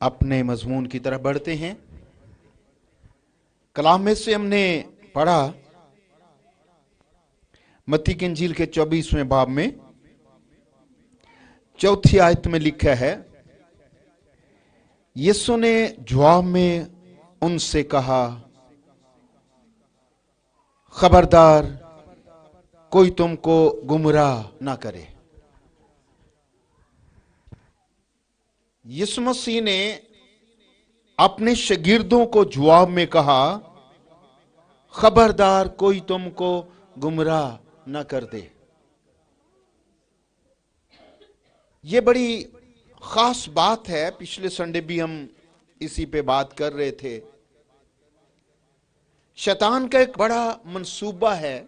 अपने मजमून की तरफ बढ़ते हैं। कलाम में से हमने पढ़ा मत्ती की इंजील के 24वें बाब में 4थी आयत में लिखा है, यीशु ने जवाब में उनसे कहा, खबरदार कोई तुमको गुमराह ना करे। यीशु मसीह ने अपने शागिर्दों को जवाब में कहा, खबरदार कोई तुमको गुमराह ना कर दे। ये बड़ी खास बात है। पिछले संडे भी हम इसी पे बात कर रहे थे। शैतान का एक बड़ा मंसूबा है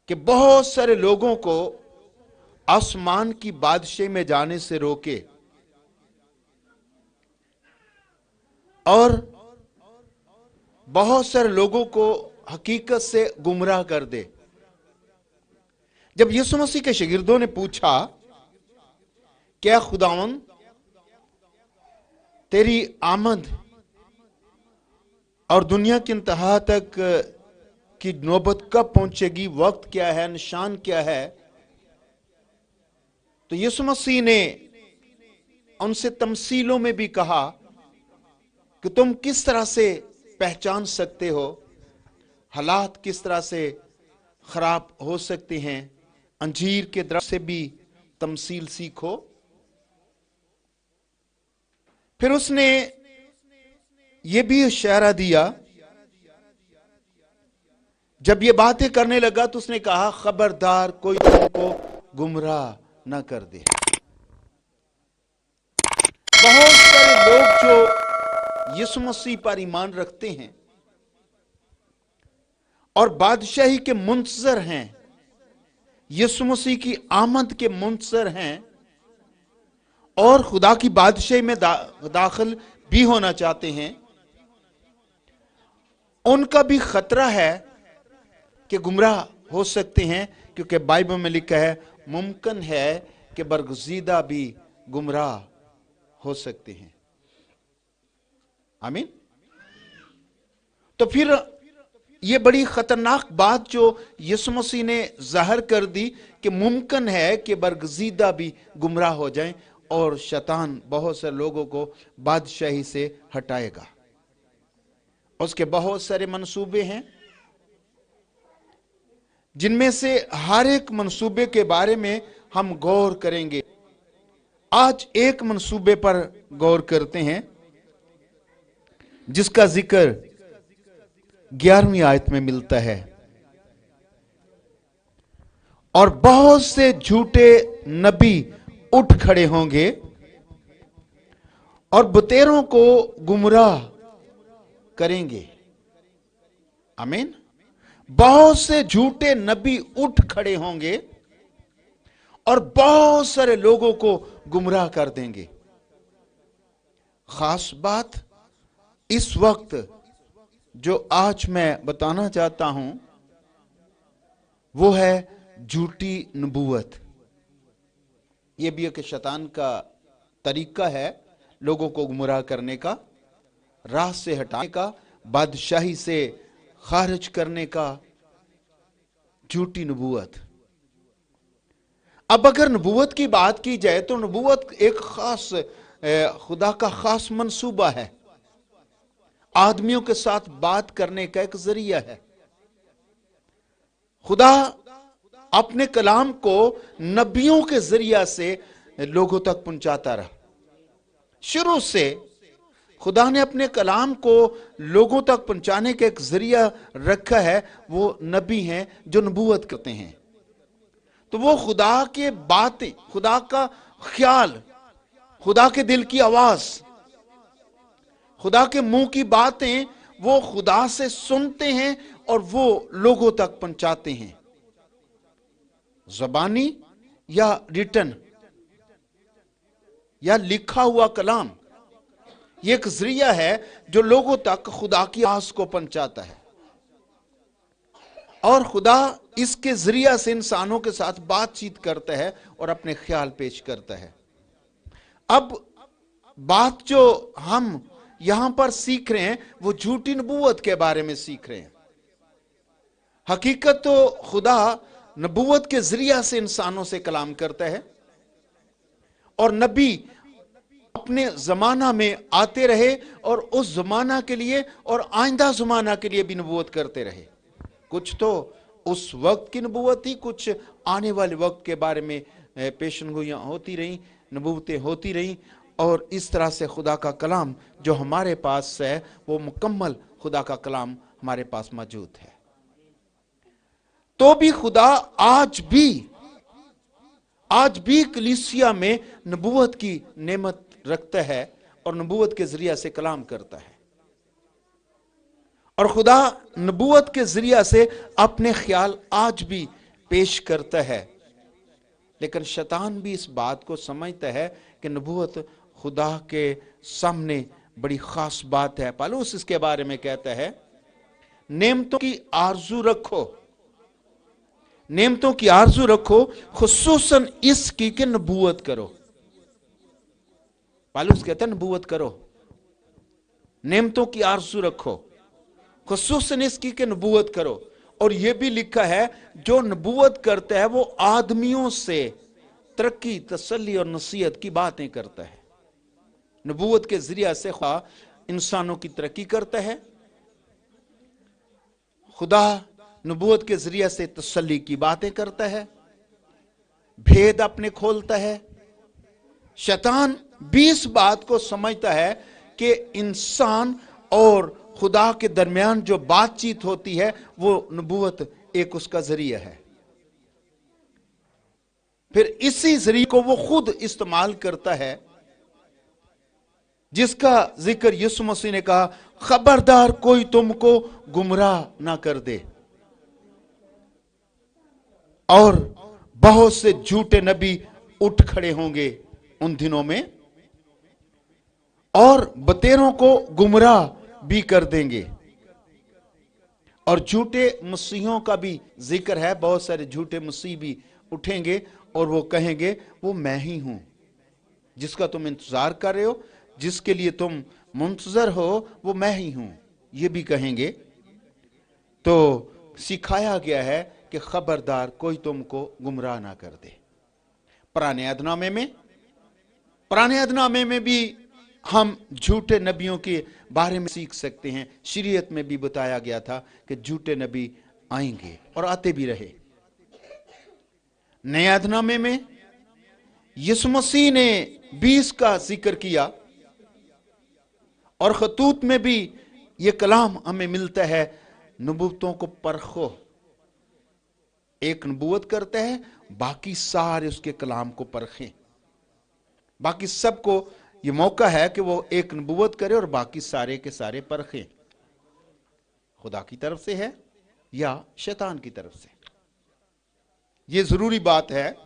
कि बहुत सारे लोगों को आसमान की बादशाही में जाने से रोके और बहुत सारे लोगों को हकीकत से गुमराह कर दे। जब यीशु मसीह के शागिर्दों ने पूछा, क्या खुदावंद तेरी आमद और दुनिया की इंतहा तक की नौबत कब पहुंचेगी, वक्त क्या है, निशान क्या है, तो यीशु मसीह ने उनसे तमसीलों में भी कहा कि तुम किस तरह से पहचान सकते हो, हालात किस तरह से खराब हो सकते हैं। अंजीर के दरख्त से भी तमसील सीखो। फिर उसने यह भी इशारा दिया, जब ये बातें करने लगा तो उसने कहा, खबरदार कोई तुमको गुमराह ना कर दे। बहुत सारे लोग जो यीशु मसीह पर ईमान रखते हैं और बादशाही के मुंतजर हैं, यीशु मसीह की आमद के मुंतजर हैं और खुदा की बादशाही में दाखिल भी होना चाहते हैं, उनका भी खतरा है कि गुमराह हो सकते हैं, क्योंकि बाइबल में लिखा है मुमकिन है कि बरगुज़ीदा भी गुमराह हो सकते हैं। आमीन। तो फिर यह बड़ी खतरनाक बात जो यीशु मसीह ने जाहिर कर दी कि मुमकिन है कि बरगुज़ीदा भी गुमराह हो जाएं और शैतान बहुत से लोगों को बादशाही से हटाएगा। उसके बहुत सारे मंसूबे हैं, जिनमें से हर एक मंसूबे के बारे में हम गौर करेंगे। आज एक मंसूबे पर गौर करते हैं जिसका जिक्र 11वीं आयत में मिलता है। और बहुत से झूठे नबी उठ खड़े होंगे और बुतेरों को गुमराह करेंगे। आमीन। बहुत से झूठे नबी उठ खड़े होंगे और बहुत सारे लोगों को गुमराह कर देंगे। खास बात इस वक्त जो आज मैं बताना चाहता हूं वो है झूठी नबूवत। यह भी एक शैतान का तरीका है लोगों को गुमराह करने का, राह से हटाने का, बादशाही से खारिज करने का। झूठी नबूवत। अब अगर नबूवत की बात की जाए तो नबूवत एक खास खुदा का खास मंसूबा है, आदमियों के साथ बात करने का एक जरिया है। खुदा अपने कलाम को नबियों के जरिया से लोगों तक पहुंचाता रहा। शुरू से खुदा ने अपने कलाम को लोगों तक पहुंचाने का एक जरिया रखा है, वो नबी हैं जो नबूवत करते हैं। तो वो खुदा के बातें, खुदा का ख्याल, खुदा के दिल की आवाज, खुदा के मुंह की बातें वो खुदा से सुनते हैं और वो लोगों तक पहुंचाते हैं, ज़बानी या रिटन या लिखा हुआ कलाम। ये एक जरिया है जो लोगों तक खुदा की आवाज को पहुंचाता है और खुदा इसके जरिया से इंसानों के साथ बातचीत करता है और अपने ख्याल पेश करता है। अब बात जो हम यहां पर सीख रहे हैं वो झूठी नबूवत के बारे में सीख रहे हैं। हकीकत तो खुदा नबूवत के जरिया से इंसानों से कलाम करता है, और नबी अपने जमाना में आते रहे और उस जमाना के लिए और आइंदा जमाना के लिए भी नबूवत करते रहे। कुछ तो उस वक्त की नबूवत थी, कुछ आने वाले वक्त के बारे में पेशनगोइयां होती रही, नबूवतें होती रही, और इस तरह से खुदा का कलाम जो हमारे पास है वो मुकम्मल खुदा का कलाम हमारे पास मौजूद है। तो भी खुदा आज भी कलीसिया में नबूवत की नेमत रखता है और नबूवत के जरिया से कलाम करता है, और खुदा नबूवत के जरिया से अपने ख्याल आज भी पेश करता है। लेकिन शैतान भी इस बात को समझता है कि नबूवत खुदा के सामने बड़ी खास बात है। पौलुस इसके बारे में कहता है, नेमतों की आरजू रखो, नेमतों की आरजू रखो, खुसूसन इसकी कि नबूवत करो। पौलुस कहता है नबूवत करो, नेमतों की आरजू रखो, खुसूसन इसकी कि नबूवत करो। और यह भी लिखा है जो नबूवत करता है वो आदमियों से तरक्की, तसल्ली और नसीहत की बातें करता है। नबूवत के जरिया से खुदा इंसानों की तरक्की करता है, खुदा नबूवत के जरिया से तसल्ली की बातें करता है, भेद अपने खोलता है। शैतान भी इस बात को समझता है कि इंसान और खुदा के दरमियान जो बातचीत होती है वो नबूवत एक उसका जरिया है। फिर इसी जरिए को वो खुद इस्तेमाल करता है, जिसका जिक्र यीशु मसीह ने कहा, खबरदार कोई तुमको गुमराह ना कर दे। और बहुत से झूठे नबी उठ खड़े होंगे उन दिनों में और बतेरों को गुमराह भी कर देंगे। और झूठे मसीहों का भी जिक्र है, बहुत सारे झूठे मसीह भी उठेंगे और वो कहेंगे वो मैं ही हूं जिसका तुम इंतजार कर रहे हो, जिसके लिए तुम मुंतजर हो, वो मैं ही हूं, ये भी कहेंगे। तो सिखाया गया है कि खबरदार कोई तुमको गुमराह ना कर दे। पुराने अहदनामे में भी हम झूठे नबियों के बारे में सीख सकते हैं। शरीयत में भी बताया गया था कि झूठे नबी आएंगे और आते भी रहे। नए अहदनामे में यीशु मसीह ने 20 का जिक्र किया, और खतूत में भी यह कलाम हमें मिलता है, नबूवतों को परखो। एक नबूवत करता है, बाकी सारे उसके कलाम को परखें। बाकी सबको ये मौका है कि वो एक नबूवत करे और बाकी सारे के सारे परखें, खुदा की तरफ से है या शैतान की तरफ से। ये जरूरी बात है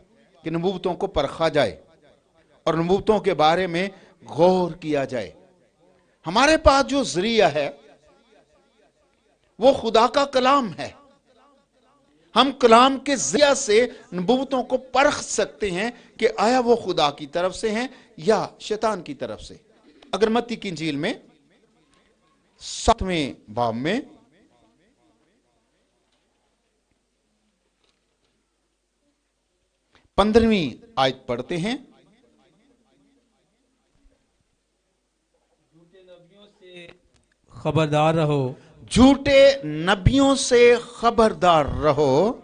कि नबूवतों को परखा जाए और नबूवतों के बारे में गौर किया जाए। हमारे पास जो जरिया है वो खुदा का कलाम है। हम कलाम के जरिया से नबूवतों को परख सकते हैं कि आया वो खुदा की तरफ से हैं या शैतान की तरफ से। अगर मत्ती की इंजील में 7वें बाब में 15वीं आयत पढ़ते हैं, खबरदार रहो, झूठे नबियों से खबरदार रहो,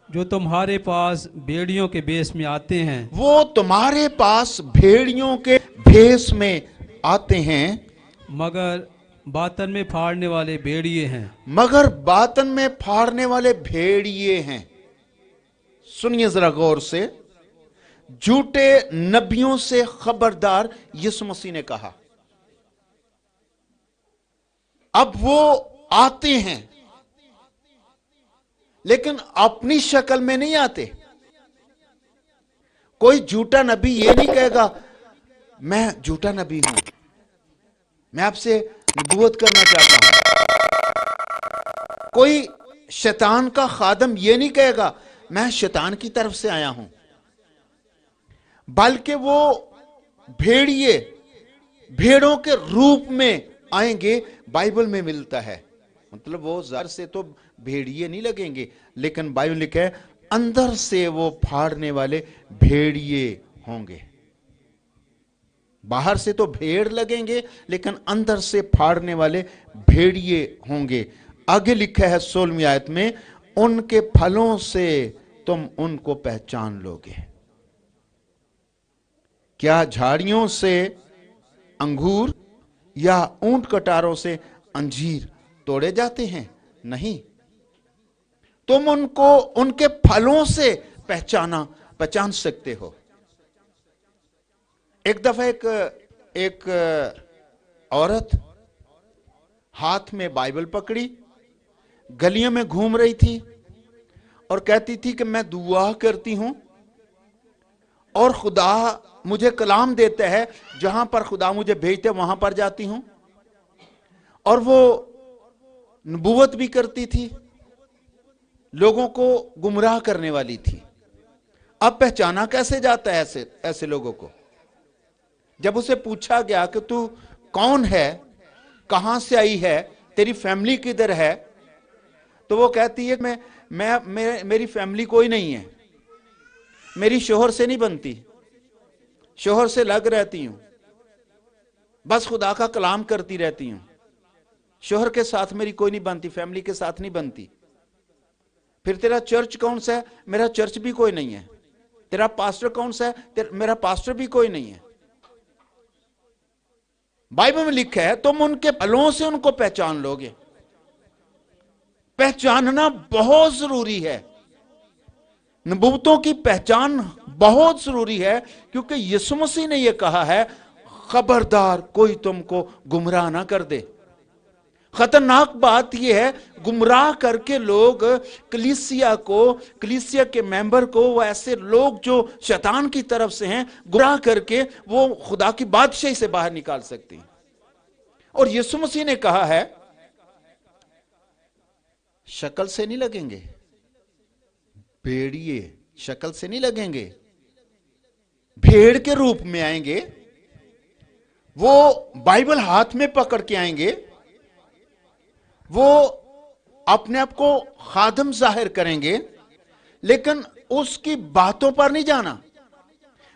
जो तुम्हारे पास भेड़ियों के भेष में आते हैं, वो तुम्हारे पास भेड़ियों के भेष में आते हैं, मगर बातन में फाड़ने वाले भेड़िए हैं। मगर बातन में फाड़ने वाले भेड़िए हैं। सुनिए जरा गौर से, झूठे नबियों से खबरदार यीशु मसीह ने कहा। अब वो आते हैं लेकिन अपनी शक्ल में नहीं आते। कोई झूठा नबी ये नहीं कहेगा मैं झूठा नबी हूं, मैं आपसे नबूवत करना चाहता हूं। कोई शैतान का खादम ये नहीं कहेगा मैं शैतान की तरफ से आया हूं, बल्कि वो भेड़िए भेड़ों के रूप में आएंगे, बाइबल में मिलता है। मतलब वो ज़ाहिर से तो भेड़िए नहीं लगेंगे, लेकिन बाइबल लिखा है अंदर से वो फाड़ने वाले भेड़िए होंगे। बाहर से तो भेड़ लगेंगे, लेकिन अंदर से फाड़ने वाले भेड़िए होंगे। आगे लिखा है 16वीं आयत में, उनके फलों से तुम उनको पहचान लोगे। क्या झाड़ियों से अंगूर या ऊंट कटारों से अंजीर तोड़े जाते हैं? नहीं, तुम उनको उनके फलों से पहचान सकते हो। एक दफा एक औरत हाथ में बाइबल पकड़ी गलियों में घूम रही थी और कहती थी कि मैं दुआ करती हूं और खुदा मुझे कलाम देता है, जहां पर खुदा मुझे भेजते वहां पर जाती हूं। और वो नबूवत भी करती थी, लोगों को गुमराह करने वाली थी। अब पहचाना कैसे जाता है ऐसे लोगों को? जब उसे पूछा गया कि तू कौन है, कहां से आई है, तेरी फैमिली किधर है, तो वो कहती है मेरी फैमिली कोई नहीं है, मेरी शोहर से नहीं बनती, शोहर से लग रहती हूं, बस खुदा का कलाम करती रहती हूं, शोहर के साथ मेरी कोई नहीं बनती, फैमिली के साथ नहीं बनती। फिर तेरा चर्च कौन सा है? मेरा चर्च भी कोई नहीं है। तेरा पास्टर कौन सा है? मेरा पास्टर भी कोई नहीं है। बाइबल में लिखा है तुम उनके फलों से उनको पहचान लोगे। पहचानना बहुत जरूरी है, नबूवतों की पहचान बहुत जरूरी है, क्योंकि यीशु मसीह ने यह कहा है खबरदार कोई तुमको गुमराह ना कर दे। खतरनाक बात यह है, गुमराह करके लोग कलीसिया के मेंबर को, वो ऐसे लोग जो शैतान की तरफ से हैं, गुमराह करके वो खुदा की बादशाही से बाहर निकाल सकते हैं। और यीशु मसीह ने कहा है शक्ल से नहीं लगेंगे, भेड़िए शक्ल से नहीं लगेंगे, भेड़ के रूप में आएंगे। वो बाइबल हाथ में पकड़ के आएंगे, वो अपने आप को खादम जाहिर करेंगे, लेकिन उसकी बातों पर नहीं जाना,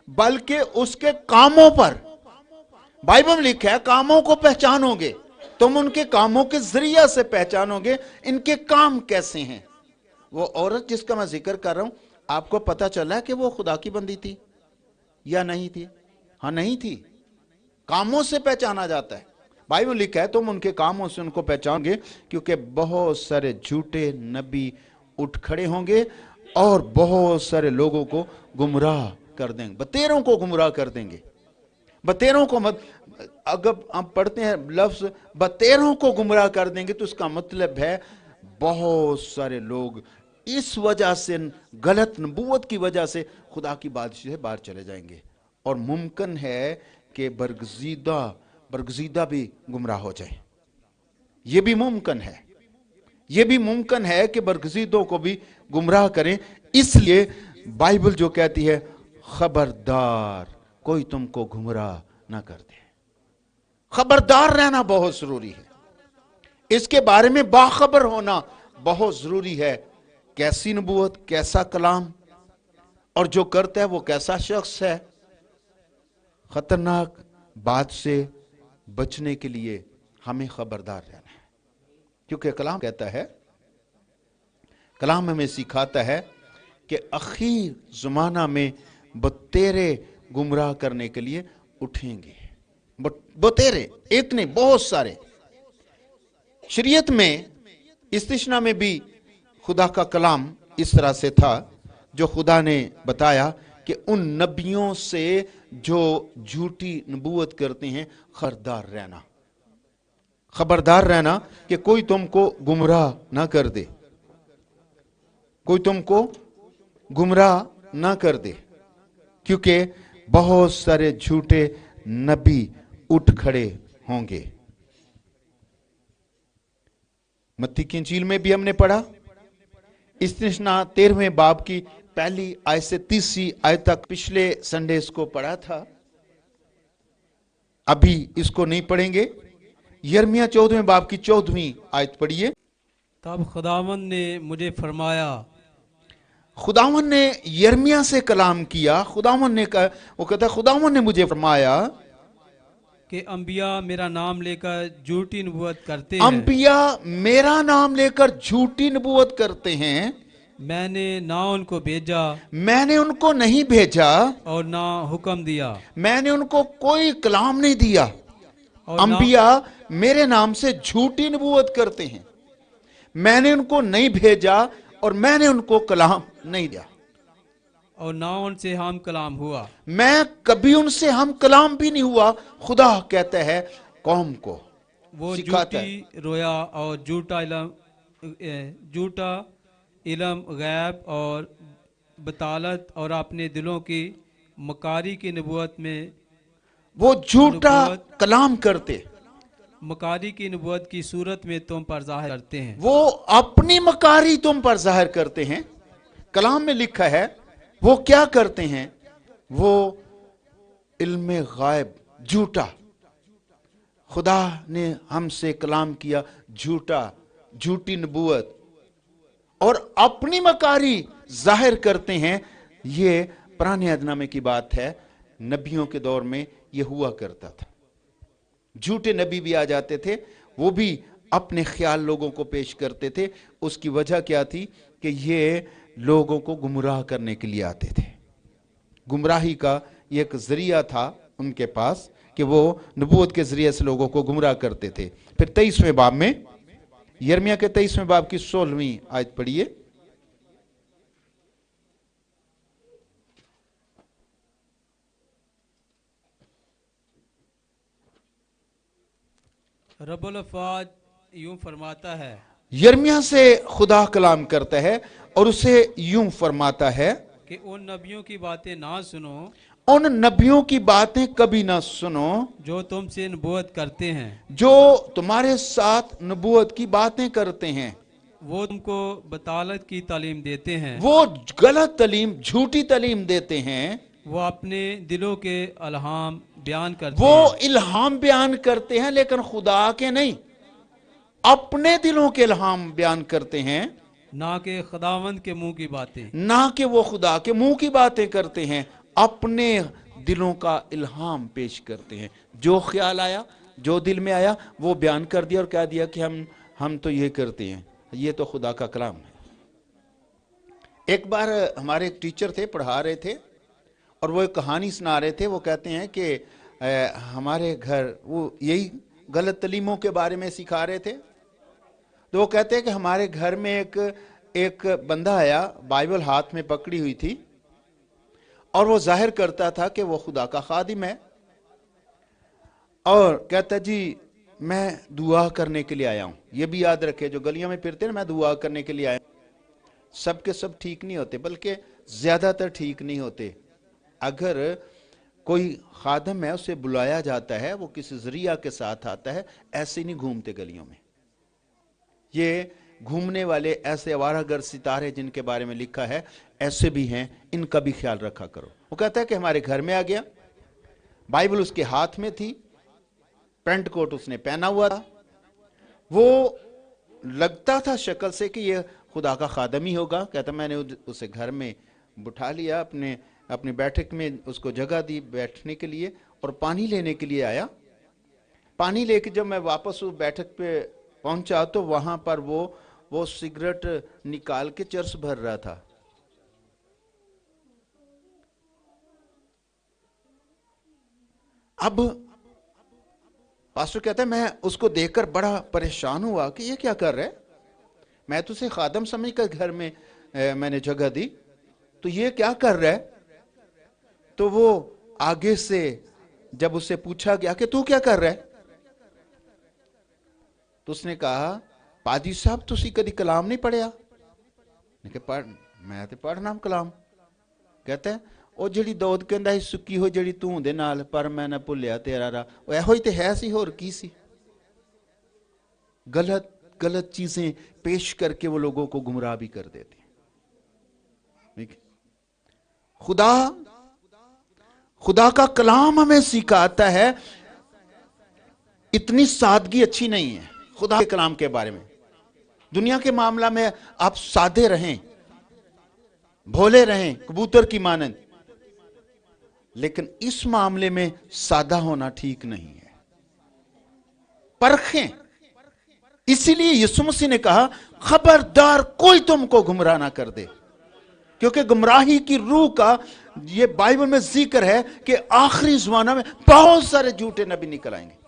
बल्कि उसके कामों पर। बाइबल में लिखा है कामों को पहचानोगे, तुम उनके कामों के जरिया से पहचानोगे इनके काम कैसे हैं। वो औरत जिसका मैं जिक्र कर रहा हूं, आपको पता चला है कि वो खुदा की बंदी थी या नहीं थी? हाँ, नहीं थी। कामों से पहचाना जाता है। बाइबल लिखा है तुम उनके कामों से उनको पहचानोगे, क्योंकि बहुत सारे झूठे नबी उठ खड़े होंगे और बहुत सारे लोगों को गुमराह कर देंगे, बतेरों को गुमराह कर देंगे। बतेरों को मत, अगर आप पढ़ते हैं लफ्ज बतेरों को गुमराह कर देंगे, तो उसका मतलब है बहुत सारे लोग इस वजह से, गलत नबूवत की वजह से खुदा की बादशाही से बाहर चले जाएंगे। और मुमकिन है कि बरगजीदा भी गुमराह हो जाए। यह भी मुमकिन है, यह भी मुमकिन है कि बरगजीदों को भी गुमराह करें। इसलिए बाइबल जो कहती है खबरदार कोई तुमको गुमराह ना कर दे। खबरदार रहना बहुत जरूरी है, इसके बारे में बाखबर होना बहुत जरूरी है। कैसी नबूवत, कैसा कलाम, और जो करता है वो कैसा शख्स है। खतरनाक बात से बचने के लिए हमें खबरदार रहना है, क्योंकि कलाम कहता है, कलाम हमें सिखाता है कि आखिर जमाना में बतेरे गुमराह करने के लिए उठेंगे। बतेरे एक नहीं, बहुत सारे। शरीयत में इस्तिश्ना में भी खुदा का कलाम इस तरह से था, जो खुदा ने बताया कि उन नबियों से जो झूठी नबूवत करते हैं, खबरदार रहना कि कोई तुमको गुमराह ना कर दे, कोई तुमको गुमराह ना कर दे, क्योंकि बहुत सारे झूठे नबी उठ खड़े होंगे। मत्ती की इंजील में भी हमने पढ़ा, इस्तिश्ना 13वें बाब की पहली आयत से 30वीं आयत तक, पिछले संडे इसको पढ़ा था। अभी इसको नहीं पढ़ेंगे। यिर्मयाह 14वें बाब की 14वीं आयत पढ़िए। तब खुदावंद ने मुझे फरमाया, खुदावन ने यिर्मयाह से कलाम किया। खुदावन ने कहा, वो कहता है खुदावन ने मुझे फरमाया कि अंबिया मेरा नाम लेकर झूठी नबूवत करते हैं, अंबिया मेरा नाम लेकर झूठी नबूवत करते हैं, मैंने ना उनको भेजा मैंने उनको नहीं भेजा, और ना हुक्म दिया, मैंने उनको कोई कलाम नहीं दिया। और ना अंबिया मेरे नाम से झूठी नबूवत करते हैं, मैंने उनको नहीं भेजा और मैंने उनको कलाम नहीं दिया, और ना उनसे हम कलाम हुआ। मैं कभी उनसे हम कलाम भी नहीं हुआ। खुदा कहता है कौम को वो सिखाता है। झूठी रोया और झूठा इलम गैब और बतालत और अपने दिलों की मकारी की नबूवत में वो झूठा नबूवत कलाम करते, मकारी की नबूवत की सूरत में तुम पर जाहिर करते हैं। वो अपनी मकारी तुम पर जाहिर करते हैं। कलाम में लिखा है वो क्या करते हैं, वो इल्म गायब झूठा, खुदा ने हमसे कलाम किया झूठा, झूठी नबूवत और अपनी मकारी जाहिर करते हैं। ये पुराने अहदनामे की बात है, नबियों के दौर में ये हुआ करता था। झूठे नबी भी आ जाते थे, वो भी अपने ख्याल लोगों को पेश करते थे। उसकी वजह क्या थी कि ये लोगों को गुमराह करने के लिए आते थे। गुमराही का ये एक जरिया था उनके पास कि वो नबूवत के जरिए से लोगों को गुमराह करते थे। फिर 23वें बाब में, यिर्मयाह के 23वें बाब की 16वीं आयत पढ़िए। रब्बुल अफ़वाज यूं फरमाता है, यिर्मयाह से खुदा कलाम करता है और उसे यूं फरमाता है कि उन नबियों की बातें ना सुनो उन नबियों की बातें कभी ना सुनो जो तुमसे नबूवत करते हैं, जो तुम्हारे साथ नबूवत की बातें करते हैं। वो तुमको बतालत की तालीम देते हैं, वो गलत तालीम, झूठी तालीम देते हैं। वो अपने दिलों के अलहाम बयान करते वो हैं, इल्हाम बयान करते हैं लेकिन खुदा के नहीं, अपने दिलों के इल्हाम बयान करते हैं, ना कि खुदावंद के मुंह की बातें। ना कि वो खुदा के मुंह की बातें करते हैं, अपने दिलों का इल्हाम पेश करते हैं। जो ख्याल आया, जो दिल में आया, वो बयान कर दिया और कह दिया कि हम तो ये करते हैं। ये तो खुदा का कलाम है। एक बार हमारे एक टीचर थे, पढ़ा रहे थे और वो एक कहानी सुना रहे थे। वो कहते हैं कि हमारे घर, वो यही गलत तलीमों के बारे में सिखा रहे थे। तो वो कहते हैं कि हमारे घर में एक बंदा आया, बाइबल हाथ में पकड़ी हुई थी और वो जाहिर करता था कि वो खुदा का खादिम है और कहता जी मैं दुआ करने के लिए आया हूं। ये भी याद रखे, जो गलियों में फिरते हैं, मैं दुआ करने के लिए आया। सबके सब ठीक नहीं होते, बल्कि ज्यादातर ठीक नहीं होते। अगर कोई खादम है, उसे बुलाया जाता है, वो किसी जरिया के साथ आता है, ऐसे नहीं घूमते गलियों में। ये घूमने वाले ऐसे आवारागर सितारे जिनके बारे में लिखा है, ऐसे भी हैं, इनका भी ख्याल रखा करो। वो कहता है कि हमारे घर में आ गया, बाइबल उसके हाथ में थी, पेंट कोट उसने पहना हुआ था, वो लगता था शक्ल से कि ये खुदा का खादम ही होगा। कहता मैंने उसे घर में बिठा लिया, अपनी बैठक में उसको जगह दी बैठने के लिए और पानी लेने के लिए आया। पानी लेके जब मैं वापस उस बैठक पे पहुंचा तो वहां पर वो सिगरेट निकाल के चर्च भर रहा था। अब पास्टर कहता है मैं उसको देखकर बड़ा परेशान हुआ कि ये क्या कर रहा है। मैं तो उसे खादम समझकर घर में मैंने जगह दी, तो ये क्या कर रहा है। तो वो आगे से जब उससे पूछा गया कि तू क्या कर रहा है, तो उसने कहा पादी साहब तुसी कदी कलाम नहीं पढ़िया। मैं तो पढ़ना कलाम। कहता है ਉਹ ਜਿਹੜੀ ਦੌਦ ਕਹਿੰਦਾ ਸੀ ਸੁੱਕੀ ਹੋਈ ਜਿਹੜੀ ਧੂੰ ਦੇ ਨਾਲ, ਪਰ ਮੈਂ ਨਾ ਭੁੱਲਿਆ ਤੇਰਾ ਰਾਹ। ਉਹ ਇਹੋ ਹੀ ਤੇ ਹੈ ਸੀ, ਹੋਰ ਕੀ ਸੀ। गलत गलत चीजें पेश करके वो लोगों को गुमराह भी कर देते हैं। खुदा का कलाम हमें सिखाता है इतनी सादगी अच्छी नहीं है खुदा के कलाम के बारे में। दुनिया के मामला में आप सादे रहें, भोले रहें, कबूतर की मानंद, लेकिन इस मामले में सादा होना ठीक नहीं है। परखें। इसीलिए यीशु मसीह ने कहा खबरदार कोई तुमको गुमराह ना कर दे, क्योंकि गुमराही की रूह का ये बाइबल में जिक्र है कि आखिरी ज़माना में बहुत सारे झूठे नबी निकल आएंगे।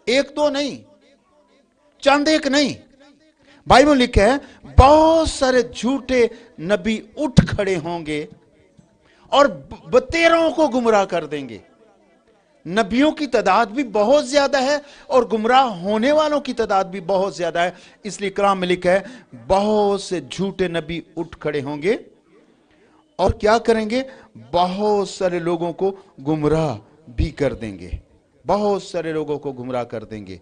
एक दो नहीं, चंद एक नहीं, बाइबल लिखा है बहुत सारे झूठे नबी उठ खड़े होंगे और बतेरों को गुमराह कर देंगे। नबियों की तादाद भी बहुत ज्यादा है और गुमराह होने वालों की तादाद भी बहुत ज्यादा है। इसलिए कलाम में लिखा है बहुत से झूठे नबी उठ खड़े होंगे और क्या करेंगे, बहुत सारे लोगों को गुमराह भी कर देंगे, बहुत सारे लोगों को गुमराह कर देंगे।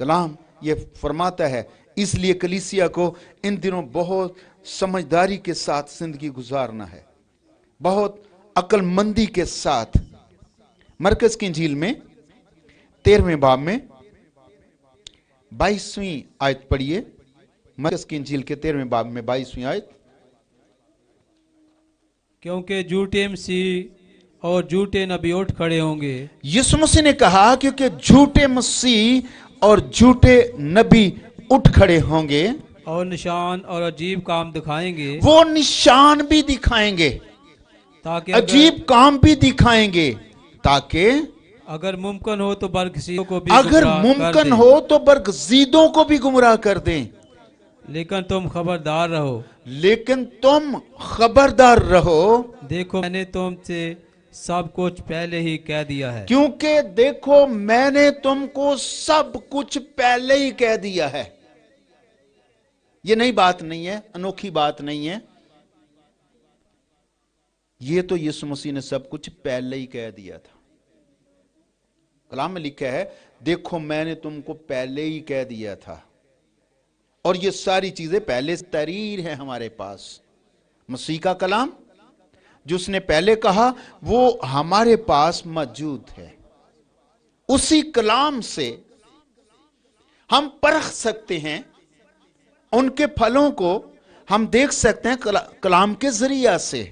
कलाम ये फरमाता है, इसलिए कलीसिया को इन दिनों बहुत समझदारी के साथ जिंदगी गुजारना है, बहुत अक्लमंदी के साथ। मरकज की इंजील में 13वें बाब में 22वीं आयत पढ़िए। मरकज की इंजील के 13वें बाब में 22वीं आयत। क्योंकि झूठे मसीह और झूठे नबी उठ खड़े होंगे। यीशु मसीह ने कहा क्योंकि झूठे मसीह और झूठे नबी उठ खड़े होंगे और निशान और अजीब काम दिखाएंगे। वो निशान भी दिखाएंगे, ताकि अजीब काम भी दिखाएंगे, ताकि अगर मुमकिन हो तो बरगजीदों को भी अगर गुमराह कर मुमकिन दें। हो तो बरगजीदों को भी गुमराह कर दें। लेकिन तुम खबरदार रहो, लेकिन तुम खबरदार रहो, देखो मैंने तुमसे सब कुछ पहले ही कह दिया है। क्योंकि देखो मैंने तुमको सब कुछ पहले ही कह दिया है। ये नई बात नहीं है, अनोखी बात नहीं है, ये तो यीशु मसीह ने सब कुछ पहले ही कह दिया था। कलाम में लिखा है देखो मैंने तुमको पहले ही कह दिया था, और ये सारी चीजें पहले से तहरीर है हमारे पास। मसीह का कलाम जो उसने पहले कहा वो हमारे पास मौजूद है। उसी कलाम से हम परख सकते हैं, उनके फलों को हम देख सकते हैं कलाम के जरिया से,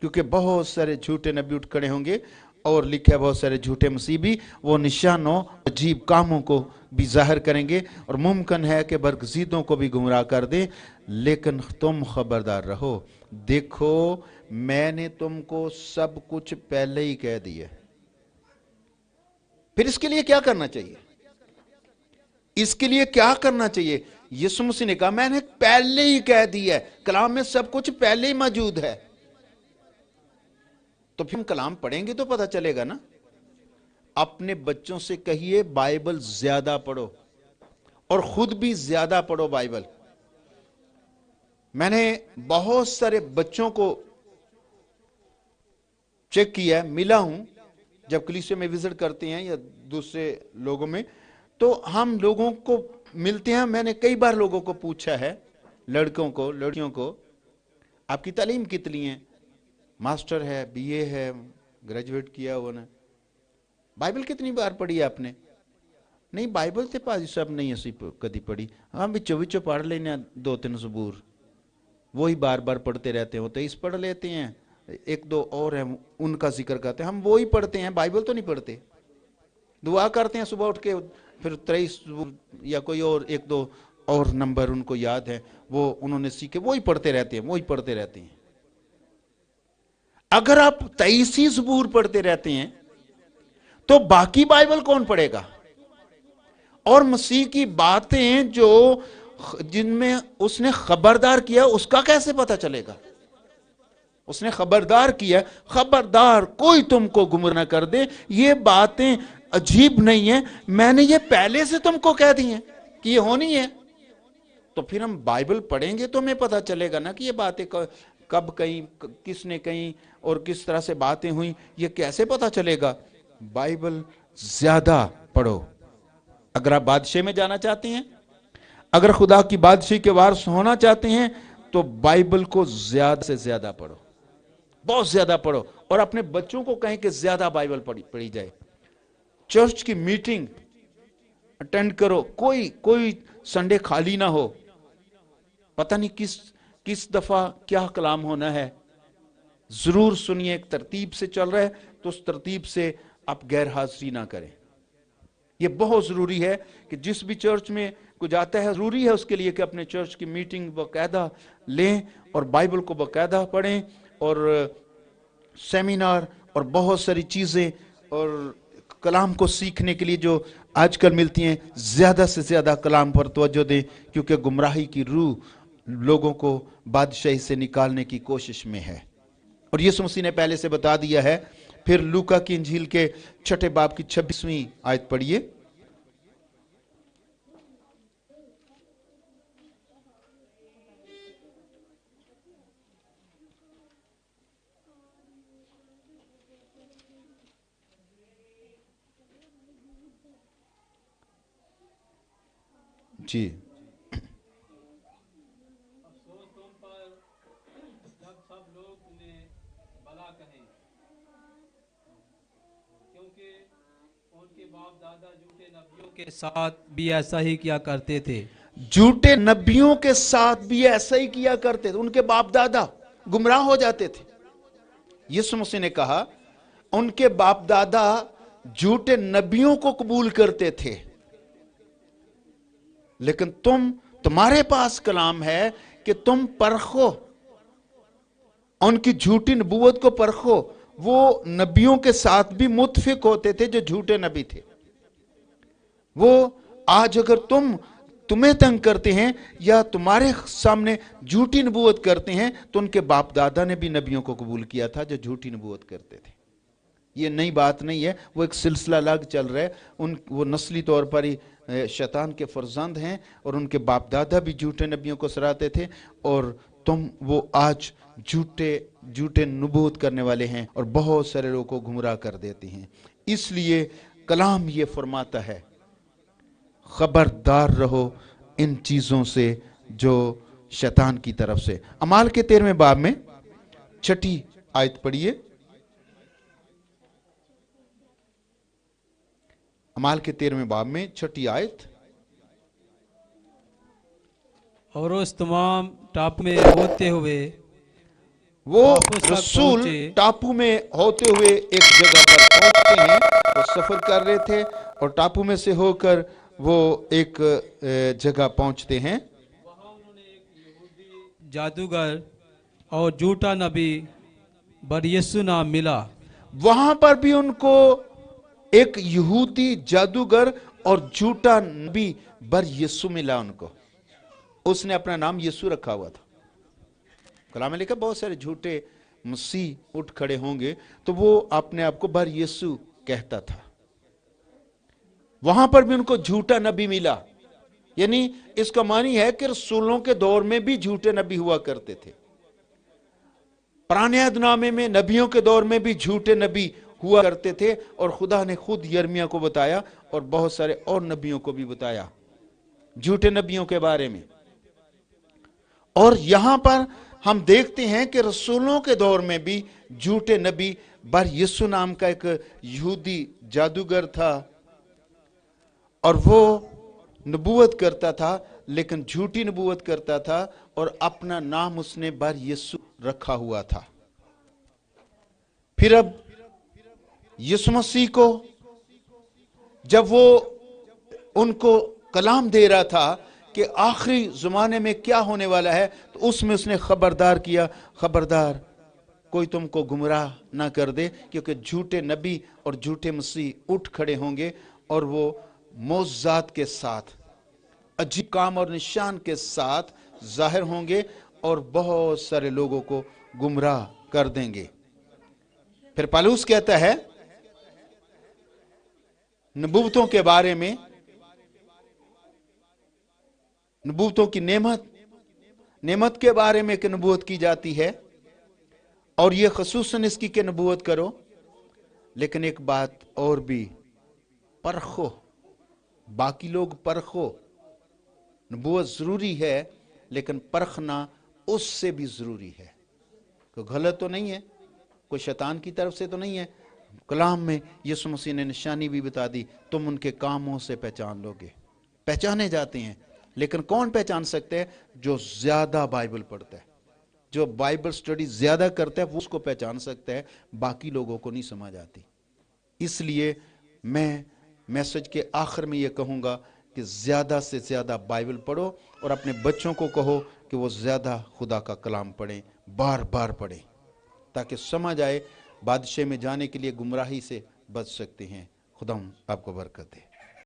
क्योंकि बहुत सारे झूठे नबी उठ खड़े होंगे और लिखा है बहुत सारे झूठे मसीह भी वो निशानों अजीब कामों को भी जाहिर करेंगे, और मुमकिन है कि बरगजीदों को भी गुमराह कर दें। लेकिन तुम खबरदार रहो, देखो मैंने तुमको सब कुछ पहले ही कह दिया। फिर इसके लिए क्या करना चाहिए? इसके लिए क्या करना चाहिए? यीशु मसीह ने कहा मैंने पहले ही कह दिया है, कलाम में सब कुछ पहले ही मौजूद है। तो फिर हम कलाम पढ़ेंगे तो पता चलेगा ना। अपने बच्चों से कहिए बाइबल ज्यादा पढ़ो और खुद भी ज्यादा पढ़ो बाइबल। मैंने बहुत सारे बच्चों को चेक किया है, मिला हूं, जब कलीसिया में विजिट करते हैं या दूसरे लोगों में, तो हम लोगों को मिलते हैं। मैंने कई बार लोगों को पूछा है, लड़कों को लड़कियों को, आपकी तालीम कितनी है? मास्टर है, बीए है, ग्रेजुएट किया हुआ ना। बाइबल कितनी बार पढ़ी है आपने? नहीं बाइबल ते पाजी सब नहीं असी कदी पढ़ी। हाँ बिचो बिचो पढ़ लेने 2-3 सबूर, वही बार बार पढ़ते रहते हो। 23 पढ़ लेते हैं, 1-2 और हैं उनका जिक्र करते हैं, हम वो ही पढ़ते हैं, बाइबल तो नहीं पढ़ते। दुआ करते हैं सुबह उठ के, फिर 23 या कोई और 1-2 और नंबर उनको याद है, वो उन्होंने सीखे, वही पढ़ते रहते हैं, वही पढ़ते रहते हैं। अगर आप 23 ज़बूर पढ़ते रहते हैं तो बाकी बाइबल कौन पढ़ेगा? और मसीह की बातें जो जिनमें उसने खबरदार किया उसका कैसे पता चलेगा? उसने खबरदार किया, खबरदार कोई तुमको गुमराह न कर दे। ये बातें अजीब नहीं है, मैंने ये पहले से तुमको कह दी हैं कि ये होनी है। तो फिर हम बाइबल पढ़ेंगे तो हमें पता चलेगा ना कि ये बातें कब कहीं, किसने कहीं और किस तरह से बातें हुई, ये कैसे पता चलेगा? बाइबल ज्यादा पढ़ो। अगर आप बादशाह में जाना चाहते हैं, अगर खुदा की बादशाही के वारिस होना चाहते हैं, तो बाइबल को ज्यादा से ज्यादा पढ़ो, बहुत ज्यादा पढ़ो, और अपने बच्चों को कहें कि ज्यादा बाइबल पढ़ी जाए। चर्च की मीटिंग अटेंड करो, कोई संडे खाली ना हो, पता नहीं किस दफा क्या कलाम होना है, जरूर सुनिए। एक तरतीब से चल रहा है तो उस तरतीब से आप गैर हाजिरी ना करें। ये बहुत जरूरी है कि जिस भी चर्च में कोई जाता है, जरूरी है उसके लिए कि अपने चर्च की मीटिंग बाकायदा लें और बाइबल को बाकायदा पढ़ें और सेमिनार और बहुत सारी चीजें और कलाम को सीखने के लिए जो आजकल मिलती हैं, ज्यादा से ज्यादा कलाम पर तवज्जो दें, क्योंकि गुमराही की रूह लोगों को बादशाही से निकालने की कोशिश में है। और यीशु मसीह ने पहले से बता दिया है। फिर लूका की इंजील के 6 बाब की 26वीं आयत पढ़िए। जी, अफसोस तुम पर जब सब लोग तुम्हें भला कहें, क्योंकि उनके बाप दादा झूठे नबियों के साथ भी ऐसा ही किया करते थे। झूठे नबियों के साथ भी ऐसा ही किया करते थे। उनके बाप दादा गुमराह हो जाते थे। यीशु मसीह ने कहा उनके बाप दादा झूठे नबियों को कबूल करते थे, लेकिन तुम्हारे पास कलाम है कि तुम परखो, उनकी झूठी नबूवत को परखो। वो नबियों के साथ भी मुत्फिक होते थे जो झूठे नबी थे। वो आज अगर तुम्हें तंग करते हैं या तुम्हारे सामने झूठी नबूवत करते हैं, तो उनके बाप दादा ने भी नबियों को कबूल किया था जो झूठी नबूवत करते थे। ये नई बात नहीं है, वो एक सिलसिला अलग चल रहा है। वो नस्ली तौर पर ही शैतान के फर्जंद हैं और उनके बाप दादा भी झूठे नबियों को सराहते थे, और वो आज झूठे नबूवत करने वाले हैं और बहुत सारे लोगों को गुमराह कर देते हैं। इसलिए कलाम ये फरमाता है, खबरदार रहो इन चीजों से जो शैतान की तरफ से। अमाल के 13वें बाब में 6 आयत पढ़िए। अमाल के 13वें बाब में 6 आयत। और उस तमाम टापू में होते हुए वो पापुस तक रसूल पहुंचे। टापू में होते हुए एक जगह पर पहुंचते हैं। वो सफर कर रहे थे और टापू में से होकर वो एक जगह पहुंचते हैं। वहां उन्होंने एक यहूदी जादूगर और झूठा नबी बर यीशु नाम मिला। वहां पर भी उनको एक यहूदी जादूगर और झूठा नबी बर यीशु मिला। उनको उसने अपना नाम यीशु रखा हुआ था। कलाम में लिखा बहुत सारे झूठे मसीह उठ खड़े होंगे, तो वो अपने आप को बर यीशु कहता था। वहां पर भी उनको झूठा नबी मिला, यानी इसका मानी है कि रसूलों के दौर में भी झूठे नबी हुआ करते थे। पुराने अहदनामे में नबियों के दौर में भी झूठे नबी हुआ करते थे, और खुदा ने खुद यिर्मयाह को बताया और बहुत सारे और नबियों को भी बताया झूठे नबियों के बारे में। और यहां पर हम देखते हैं कि रसूलों के दौर में भी झूठे नबी बर यीशु नाम का एक यहूदी जादूगर था, और वो नबूवत करता था, लेकिन झूठी नबूवत करता था, और अपना नाम उसने बर यीशु रखा हुआ था। फिर अब यीशु मसीह को जब वो उनको कलाम दे रहा था कि आखिरी जमाने में क्या होने वाला है, तो उसमें उसने खबरदार किया, खबरदार कोई तुमको गुमराह ना कर दे, क्योंकि झूठे नबी और झूठे मसीह उठ खड़े होंगे और वो मौजज़ात के साथ, अजीब काम और निशान के साथ जाहिर होंगे और बहुत सारे लोगों को गुमराह कर देंगे। फिर पौलुस कहता है नबूवतों के बारे में, नबूवतों की नेमत के बारे में कि नबूवत की जाती है, और ये खसूसन इसकी के नबूवत करो। लेकिन एक बात और भी, परखो, बाकी लोग परखो। नबूवत जरूरी है, लेकिन परखना उससे भी जरूरी है। कोई गलत तो नहीं है, कोई शैतान की तरफ से तो नहीं है, कलाम में यीशु मसीह ने निशानी भी बता दी, तुम उनके कामों से पहचान लोगे। पहचाने जाते हैं, लेकिन कौन पहचान सकते हैं? जो ज्यादा बाइबल पढ़ता है, जो बाइबल स्टडी ज्यादा करता है, वो उसको पहचान सकता है, बाकी लोगों को नहीं समझ आती। इसलिए मैं मैसेज के आखिर में ये कहूँगा कि ज़्यादा से ज़्यादा बाइबल पढ़ो और अपने बच्चों को कहो कि वो ज़्यादा खुदा का कलाम पढ़ें, बार बार पढ़ें, ताकि समझ आए बादशाह में जाने के लिए गुमराही से बच सकते हैं। खुदा आपको बरकत दे।